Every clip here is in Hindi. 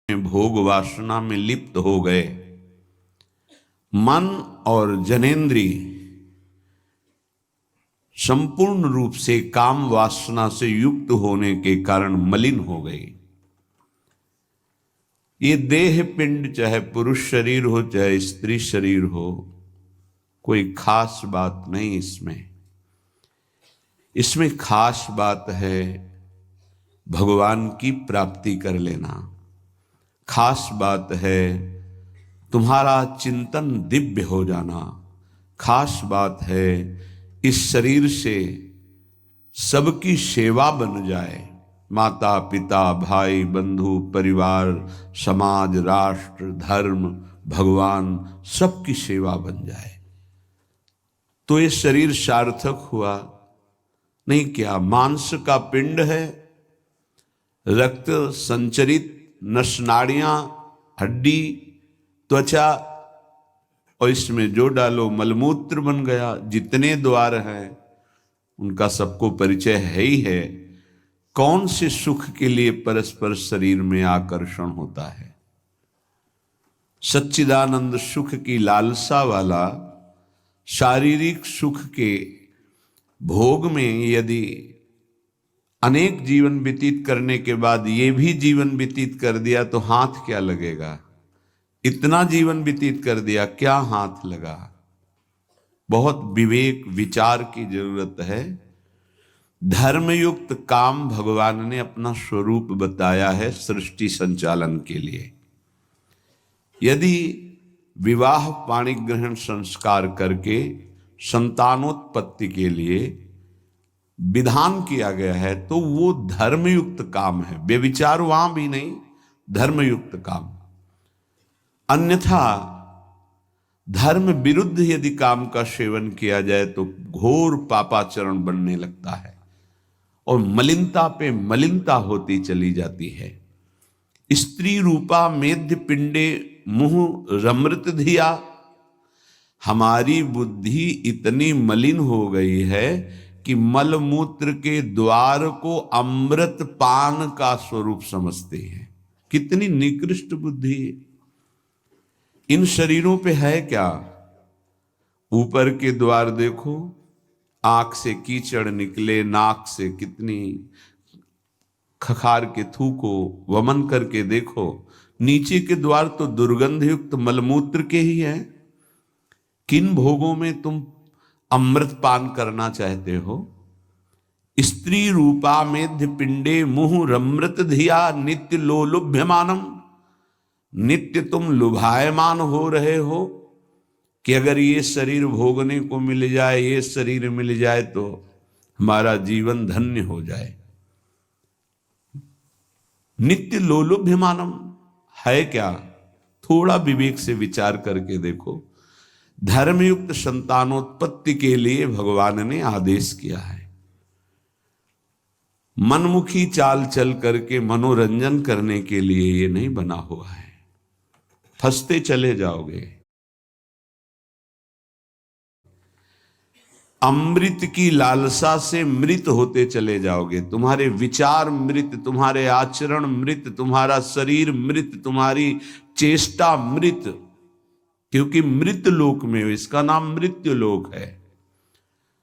भोग वासना में लिप्त हो गए। मन और जनेन्द्रिय संपूर्ण रूप से काम वासना से युक्त होने के कारण मलिन हो गई। ये देह पिंड चाहे पुरुष शरीर हो चाहे स्त्री शरीर हो, कोई खास बात नहीं इसमें खास बात है भगवान की प्राप्ति कर लेना। खास बात है तुम्हारा चिंतन दिव्य हो जाना। खास बात है इस शरीर से सबकी सेवा बन जाए, माता पिता भाई बंधु परिवार समाज राष्ट्र धर्म भगवान सबकी सेवा बन जाए तो ये शरीर सार्थक हुआ। नहीं क्या मांस का पिंड है, रक्त संचरित नस नाड़ियां हड्डी त्वचा और इसमें जो डालो मलमूत्र बन गया। जितने द्वार हैं उनका सबको परिचय है ही है। कौन से सुख के लिए परस्पर शरीर में आकर्षण होता है? सच्चिदानंद सुख की लालसा वाला शारीरिक सुख के भोग में यदि अनेक जीवन व्यतीत करने के बाद ये भी जीवन व्यतीत कर दिया तो हाथ क्या लगेगा? इतना जीवन व्यतीत कर दिया, क्या हाथ लगा? बहुत विवेक विचार की जरूरत है। धर्मयुक्त काम भगवान ने अपना स्वरूप बताया है सृष्टि संचालन के लिए। यदि विवाह पाणी ग्रहण संस्कार करके संतानोत्पत्ति के लिए विधान किया गया है तो वो धर्मयुक्त काम है, व्यभिचार वहां भी नहीं, धर्मयुक्त काम। अन्यथा धर्म विरुद्ध यदि काम का सेवन किया जाए तो घोर पापाचरण बनने लगता है और मलिनता पे मलिनता होती चली जाती है। स्त्री रूपा मेध्य पिंडे मुंह रमृत धिया। हमारी बुद्धि इतनी मलिन हो गई है कि मलमूत्र के द्वार को अमृत पान का स्वरूप समझते हैं। कितनी निकृष्ट बुद्धि! इन शरीरों पे है क्या? ऊपर के द्वार देखो, आंख से कीचड़ निकले, नाक से कितनी खखार के थूको, वमन करके देखो। नीचे के द्वार तो दुर्गंध युक्त मलमूत्र के ही हैं। किन भोगों में तुम अमृत पान करना चाहते हो? स्त्री रूपा मेध्य पिंडे मुहुः रमृत धिया नित्य लोलुभ्यमानम। नित्य तुम लुभायमान हो रहे हो कि अगर ये शरीर भोगने को मिल जाए, ये शरीर मिल जाए तो हमारा जीवन धन्य हो जाए। नित्य लोलुभ्यमानम है क्या? थोड़ा विवेक से विचार करके देखो। धर्मयुक्त संतानोत्पत्ति के लिए भगवान ने आदेश किया है। मनमुखी चाल चल करके मनोरंजन करने के लिए ये नहीं बना हुआ है। फंसते चले जाओगे। अमृत की लालसा से मृत होते चले जाओगे। तुम्हारे विचार मृत, तुम्हारे आचरण मृत, तुम्हारा शरीर मृत, तुम्हारी चेष्टा मृत, क्योंकि मृत लोक में, इसका नाम मृत्यु लोक है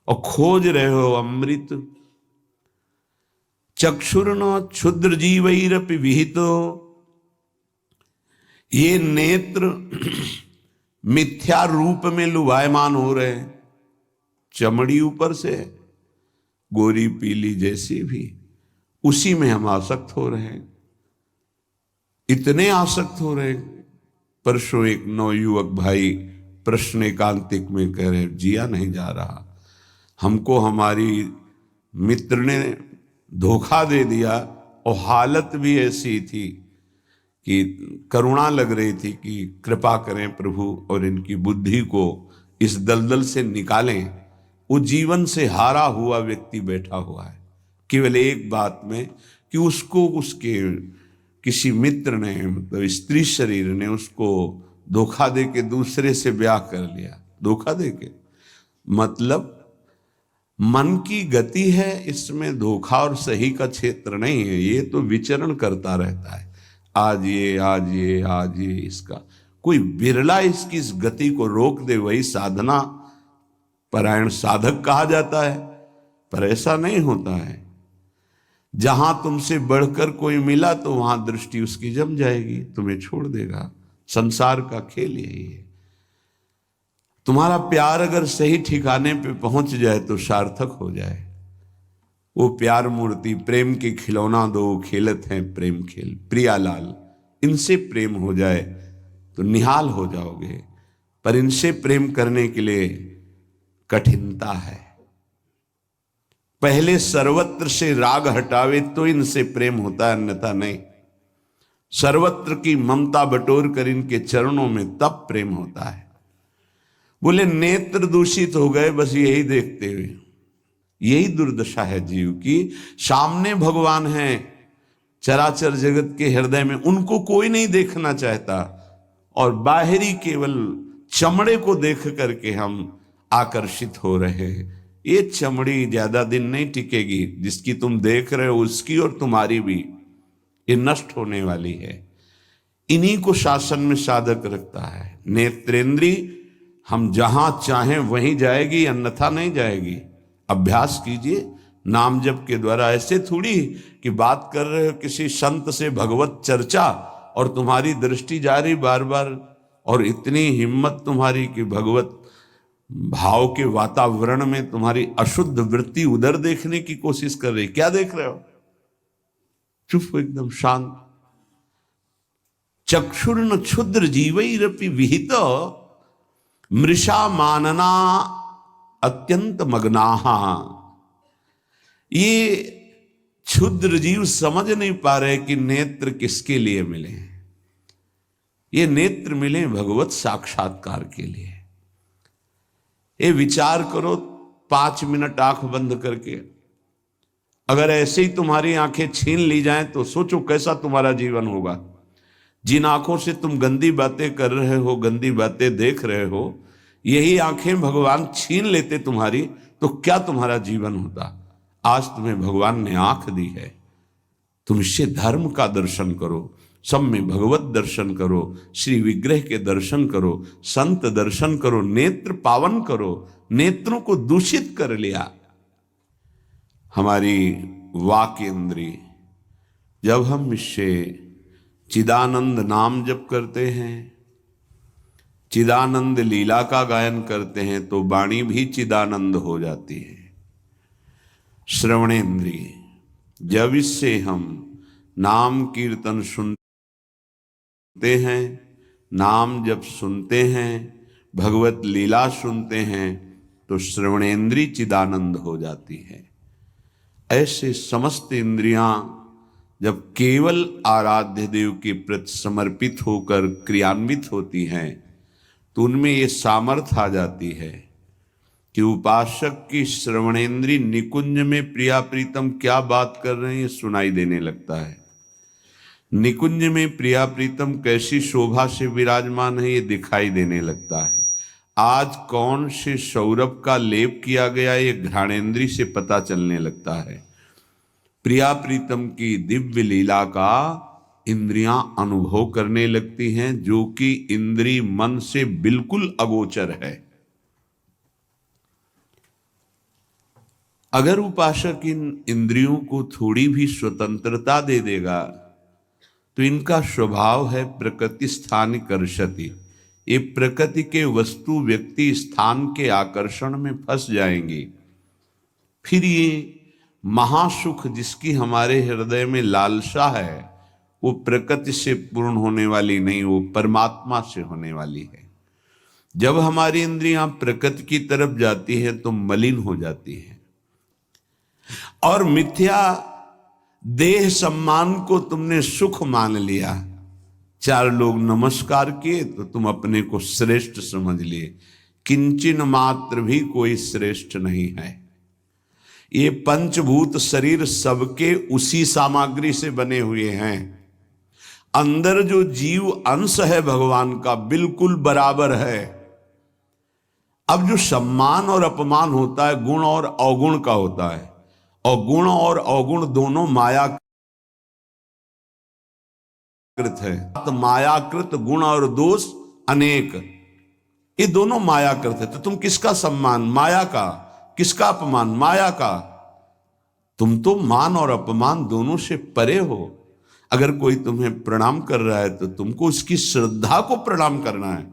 और खोज रहे हो अमृत। चक्षुर्न क्षुद्र जीवैरपि विहितो। ये नेत्र मिथ्या रूप में लुभायमान हो रहे हैं। चमड़ी ऊपर से गोरी पीली जैसी भी, उसी में हम आसक्त हो रहे हैं। इतने आसक्त हो रहे हैं। परसों एक नवयुवक भाई प्रश्न एकांतिक में कह रहे, जिया नहीं जा रहा, हमको हमारी मित्र ने धोखा दे दिया और हालत भी ऐसी थी कि करुणा लग रही थी कि कृपा करें प्रभु और इनकी बुद्धि को इस दलदल से निकालें। वो जीवन से हारा हुआ व्यक्ति बैठा हुआ है केवल एक बात में कि उसको उसके किसी मित्र ने, मतलब स्त्री शरीर ने उसको धोखा दे के दूसरे से ब्याह कर लिया। धोखा दे के मतलब मन की गति है, इसमें धोखा और सही का क्षेत्र नहीं है। ये तो विचरण करता रहता है। आज ये आज ये आज ये, इसका कोई बिरला इसकी इस गति को रोक दे, वही साधना परायण साधक कहा जाता है। पर ऐसा नहीं होता है। जहां तुमसे बढ़कर कोई मिला तो वहां दृष्टि उसकी जम जाएगी, तुम्हें छोड़ देगा। संसार का खेल यही है। तुम्हारा प्यार अगर सही ठिकाने पे पहुंच जाए तो सार्थक हो जाए। वो प्यार मूर्ति प्रेम के खिलौना दो खेलत हैं प्रेम खेल, प्रियालाल, इनसे प्रेम हो जाए तो निहाल हो जाओगे। पर इनसे प्रेम करने के लिए कठिनता है। पहले सर्वत्र से राग हटावे तो इनसे प्रेम होता है, अन्यथा नहीं। सर्वत्र की ममता बटोर कर इनके चरणों में तब प्रेम होता है। बोले नेत्र दूषित हो गए बस यही देखते हुए। यही दुर्दशा है जीव की। सामने भगवान हैं चराचर जगत के हृदय में, उनको कोई नहीं देखना चाहता, और बाहरी केवल चमड़े को देख करके हम आकर्षित हो रहे हैं। ये चमड़ी ज्यादा दिन नहीं टिकेगी, जिसकी तुम देख रहे हो उसकी और तुम्हारी भी, ये नष्ट होने वाली है। इन्हीं को शासन में साधक रखता है। नेत्रेंद्री हम जहां चाहें वहीं जाएगी, अन्यथा नहीं जाएगी। अभ्यास कीजिए नाम जप के द्वारा। ऐसे थोड़ी कि बात कर रहे हो किसी संत से भगवत चर्चा और तुम्हारी दृष्टि जा रही बार बार, और इतनी हिम्मत तुम्हारी कि भगवत भाव के वातावरण में तुम्हारी अशुद्ध वृत्ति उधर देखने की कोशिश कर रही। क्या देख रहे हो? चुप हो, एकदम शांत। चक्षुर्न क्षुद्र जीवैरपि विहित मृषा मानना अत्यंत मग्नाहा। ये क्षुद्र जीव समझ नहीं पा रहे कि नेत्र किसके लिए मिले। ये नेत्र मिले भगवत साक्षात्कार के लिए। ये विचार करो 5 मिनट आंख बंद करके, अगर ऐसे ही तुम्हारी आंखें छीन ली जाएं तो सोचो कैसा तुम्हारा जीवन होगा। जिन आंखों से तुम गंदी बातें कर रहे हो, गंदी बातें देख रहे हो, यही आंखें भगवान छीन लेते तुम्हारी, तो क्या तुम्हारा जीवन होता। आज तुम्हें भगवान ने आंख दी है, तुम इससे धर्म का दर्शन करो, सब में भगवत दर्शन करो, श्री विग्रह के दर्शन करो, संत दर्शन करो, नेत्र पावन करो। नेत्रों को दूषित कर लिया हमारी वाक इंद्री। जब हम इससे चिदानंद नाम जप करते हैं, चिदानंद लीला का गायन करते हैं, तो वाणी भी चिदानंद हो जाती है। श्रवणेन्द्रिय, जब इससे हम नाम कीर्तन सुनते हैं, नाम जब सुनते हैं, भगवत लीला सुनते हैं, तो श्रवणेन्द्रिय चिदानंद हो जाती है। ऐसे समस्त इंद्रियां जब केवल आराध्य देव के प्रति समर्पित होकर क्रियान्वित होती हैं, तो उनमें ये सामर्थ्य आ जाती है कि उपासक की श्रवणेन्द्रिय निकुंज में प्रिया प्रीतम क्या बात कर रहे हैं ये सुनाई देने लगता है। निकुंज में प्रिया प्रीतम कैसी शोभा से विराजमान है ये दिखाई देने लगता है। आज कौन से सौरभ का लेप किया गया ये घ्राणेन्द्रिय से पता चलने लगता है। प्रिया प्रीतम की दिव्य लीला का इंद्रियां अनुभव करने लगती हैं, जो कि इंद्रिय मन से बिल्कुल अगोचर है। अगर उपासक इन इंद्रियों को थोड़ी भी स्वतंत्रता दे देगा तो इनका स्वभाव है प्रकृति स्थान कर्षति। ये प्रकृति के वस्तु व्यक्ति स्थान के आकर्षण में फंस जाएंगी। फिर ये महासुख जिसकी हमारे हृदय में लालसा है वो प्रकृति से पूर्ण होने वाली नहीं, वो परमात्मा से होने वाली है। जब हमारी इंद्रियां प्रकृति की तरफ जाती है तो मलिन हो जाती है, और मिथ्या देह सम्मान को तुमने सुख मान लिया। 4 लोग नमस्कार किए तो तुम अपने को श्रेष्ठ समझ लिए। किंचन मात्र भी कोई श्रेष्ठ नहीं है। ये पंचभूत शरीर सबके उसी सामग्री से बने हुए हैं। अंदर जो जीव अंश है भगवान का बिल्कुल बराबर है। अब जो सम्मान और अपमान होता है गुण और अवगुण का होता है, और गुण और अवगुण दोनों माया कृत है। तो मायाकृत गुण और दोष अनेक, ये दोनों मायाकृत है। तो तुम किसका सम्मान? माया का। किसका अपमान? माया का। तुम तो मान और अपमान दोनों से परे हो। अगर कोई तुम्हें प्रणाम कर रहा है तो तुमको उसकी श्रद्धा को प्रणाम करना है।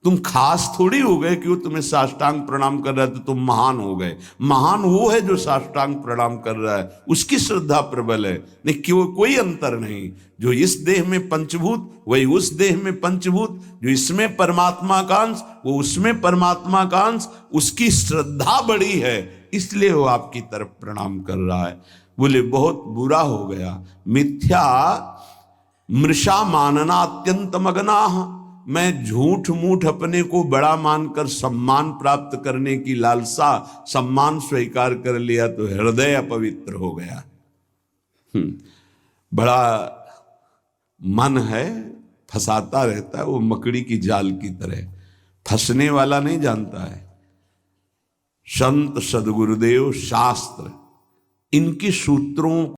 तुम खास थोड़ी हो गए कि वो तुम्हें साष्टांग प्रणाम कर रहा है तो तुम महान हो गए। महान वो है जो साष्टांग प्रणाम कर रहा है, उसकी श्रद्धा प्रबल है। नहीं कि वो कोई अंतर नहीं। जो इस देह में पंचभूत वही उस देह में पंचभूत, जो इसमें परमात्मा का अंश वो उसमें परमात्मा का अंश, उसकी श्रद्धा बड़ी है इसलिए वो आपकी तरफ प्रणाम कर रहा है। बोले बहुत बुरा हो गया। मिथ्या मृषा मानना अत्यंत मगनाह। मैं झूठ मूठ अपने को बड़ा मानकर सम्मान प्राप्त करने की लालसा, सम्मान स्वीकार कर लिया तो हृदय अपवित्र हो गया। बड़ा मन है, फंसाता रहता है, वो मकड़ी की जाल की तरह, फंसने वाला नहीं जानता है। संत सदगुरुदेव शास्त्र इनकी सूत्रों